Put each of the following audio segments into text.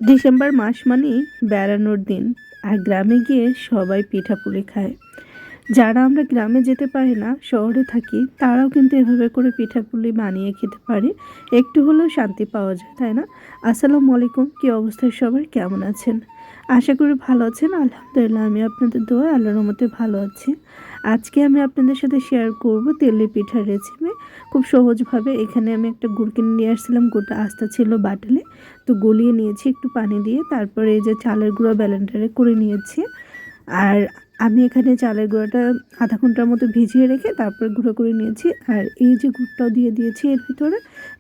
December মাস মানেই বেড়ানোর দিন। আর গ্রামে গিয়ে সবাই পিঠাপুলি খায়। যারা আমরা গ্রামে যেতে পারি না, শহরে থাকি, তারাও কিন্তু এভাবে করে পিঠাপুলি বানিয়ে খেতে পারে। একটু হলেও শান্তি পাওয়া যায়, তাই না? আসসালামু আলাইকুম, কী অবস্থায় সবার, কেমন আছেন? আশা করি ভালো আছেন। আলহামদুলিল্লাহ, আমি আপনাদের দোয়ায় আল্লাহর রহমতে ভালো আছি। আজকে আমি আপনাদের সাথে শেয়ার করব তেলের পিঠার রেসিপি। খুব সহজভাবে। এখানে আমি একটা গুড় কিনে নিয়ে আসছিলাম, গুড়টা আস্তা ছিল বাটালে, তো গলিয়ে নিয়েছি একটু পানি দিয়ে। তারপরে এই যে চালের গুঁড়ো ব্লেন্ডারে করে নিয়েছি। আর আমি এখানে চালের গুঁড়োটা আধা ঘন্টার মতো ভিজিয়ে রেখে তারপরে গুঁড়ো করে নিয়েছি। আর এই যে গুড়টাও দিয়ে দিয়েছি এর ভিতরে।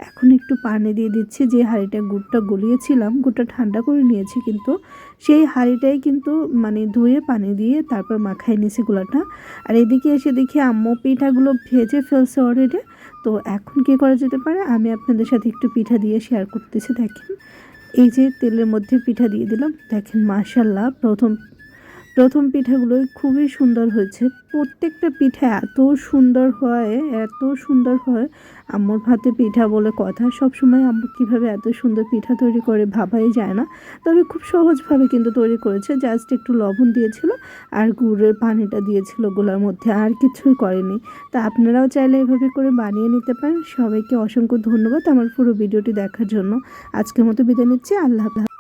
এখন একটু পানি দিয়ে দিচ্ছি। যে হাঁড়িটা গুড়টা গলিয়েছিলাম, গুড়টা ঠান্ডা করে নিয়েছি, কিন্তু সেই হাঁড়িটাই কিন্তু মানে ধুয়ে পানি দিয়ে তারপর মাখাই নিয়েছি গুঁড়াটা। আর এদিকে এসে দেখি আম্মু পিঠাগুলো ভেজে ফেলছে অলরেডি। তো এখন কী করা যেতে পারে, আমি আপনাদের সাথে একটু পিঠা দিয়ে শেয়ার করতেছি। দেখেন, এই যে তেলের মধ্যে পিঠা দিয়ে দিলাম। দেখেন মাশাল্লাহ, প্রথম পিঠাগুলোই খুবই সুন্দর হয়েছে। প্রত্যেকটা পিঠা এত সুন্দর হয়, এত সুন্দর হয়। আম্মুর হাতে পিঠা বলে কথা। সবসময় আম্মু কীভাবে এত সুন্দর পিঠা তৈরি করে ভাবাই যায় না। তবে খুব সহজভাবে কিন্তু তৈরি করেছে। জাস্ট একটু লবণ দিয়েছিল আর গুড়ের পানিটা দিয়েছিল গোলার মধ্যে, আর কিছুই করেনি। তা আপনারাও চাইলে এভাবে করে বানিয়ে নিতে পারেন। সবাইকে অসংখ্য ধন্যবাদ আমার পুরো ভিডিওটি দেখার জন্য। আজকের মতো বিদায় নিচ্ছি। আল্লাহ হাফেজ।